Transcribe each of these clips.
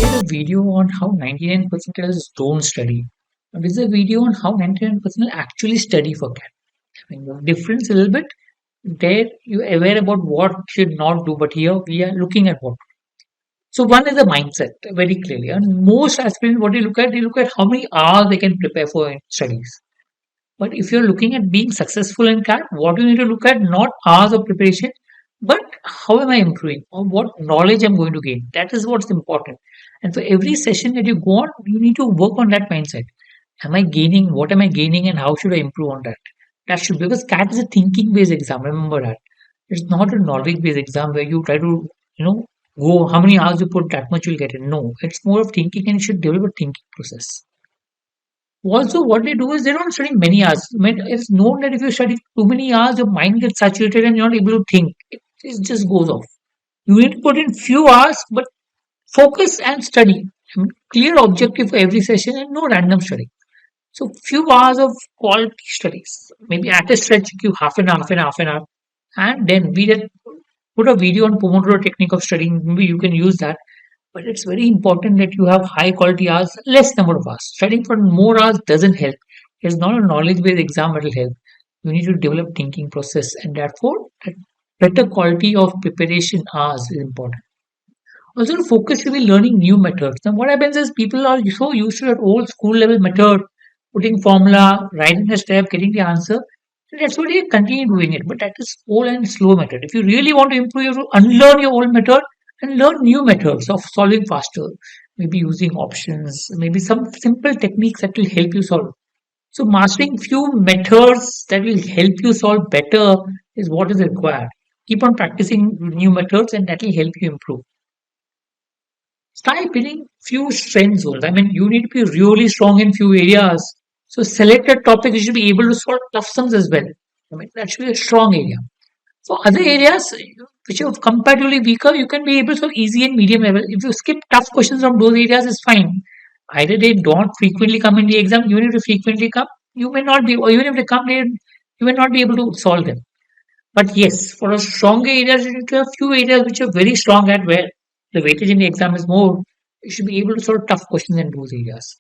made a video on how 99 percentiles don't study. And this is a video on how 99 percentiles actually study for CAT. I mean, the difference a little bit. There you're aware about what should not do, but here we are looking at what. So one is the mindset very clearly. And most aspirants, what they look at how many hours they can prepare for studies. But if you're looking at being successful in CAT, what you need to look at not hours of preparation, but how am I improving or what knowledge I'm going to gain. That is what's important. And for every session that you go on, you need to work on that mindset. Am I gaining? What am I gaining? And how should I improve on that? That should, because CAT is a thinking based exam. Remember that. It's not a knowledge based exam where you try to, go how many hours you put, that much you'll get it. No, it's more of thinking and you should develop a thinking process. Also, what they do is they don't study many hours. I mean, it's known that if you study too many hours, your mind gets saturated and you're not able to think. It just goes off. You need to put in few hours, but focus and study. I mean, clear objective for every session and no random study. So few hours of quality studies. Maybe at a stretch, give half an hour, and then we did put a video on Pomodoro technique of studying. Maybe you can use that. But it's very important that you have high quality hours, less number of hours. Studying for more hours doesn't help. It's not a knowledge based exam that will help. You need to develop thinking process, and therefore better quality of preparation hours is important. Also, the focus should be learning new methods. Now, what happens is people are so used to that old school level method, putting formula, writing a step, getting the answer. And that's what you continue doing it. But that is old and slow method. If you really want to improve, you have to unlearn your old method and learn new methods of solving faster. Maybe using options, maybe some simple techniques that will help you solve. So mastering few methods that will help you solve better is what is required. Keep on practicing new methods and that will help you improve. Start building few strength zones. I mean, you need to be really strong in few areas. So select a topic you should be able to solve tough sums as well. I mean, that should be a strong area. For other areas which are comparatively weaker, you can be able to solve easy and medium level. If you skip tough questions from those areas, it's fine. Either they don't frequently come in the exam, even if they frequently come, you may not be, or even if they come, you may not be able to solve them. But yes, for a stronger areas, you need to have few areas which are very strong at where the weightage in the exam is more. You should be able to solve tough questions in those areas.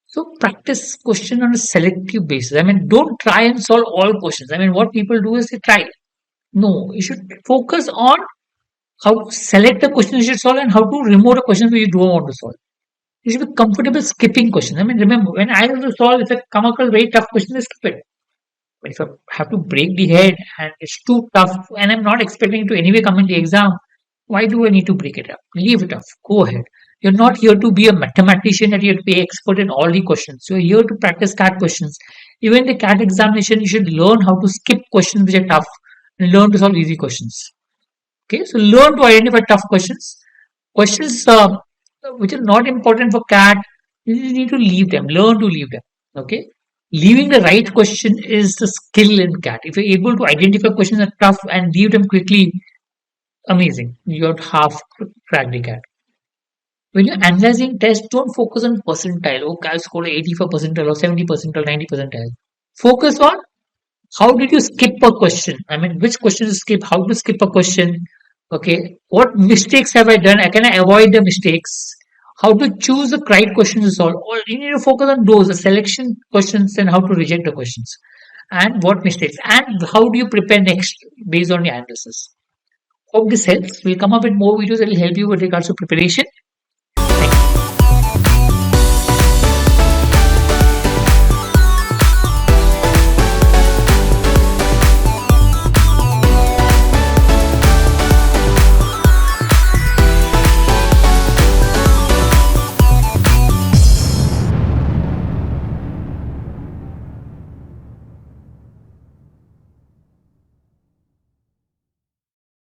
So practice question on a selective basis. I mean, don't try and solve all questions. I mean, what people do is they try. No, you should focus on how to select the question you should solve and how to remove the questions which you don't want to solve. You should be comfortable skipping questions. I mean, remember, when I have to solve, if I come across very tough question, I skip it. But if I have to break the head and it's too tough and I'm not expecting it to anyway come in the exam, why do I need to break it up? Leave it off. Go ahead. You're not here to be a mathematician that you have to be expert in all the questions. You're here to practice CAT questions. Even the CAT examination, you should learn how to skip questions which are tough and learn to solve easy questions. Okay, so learn to identify tough questions. Questions which are not important for CAT, you need to leave them. Learn to leave them. Okay, leaving the right question is the skill in CAT. If you're able to identify questions that are tough and leave them quickly, amazing. You have half cracked the CAT. When you're analyzing tests, don't focus on percentile. Okay, I'll score 84 percentile or 70 percentile, 90 percentile. Focus on how did you skip a question? I mean, which question to skip, how to skip a question. Okay, what mistakes have I done? Can I avoid the mistakes? How to choose the right question to solve. Or you need to focus on those, the selection questions and how to reject the questions. And what mistakes. And how do you prepare next based on your analysis. Hope this helps. We'll come up with more videos that will help you with regards to preparation.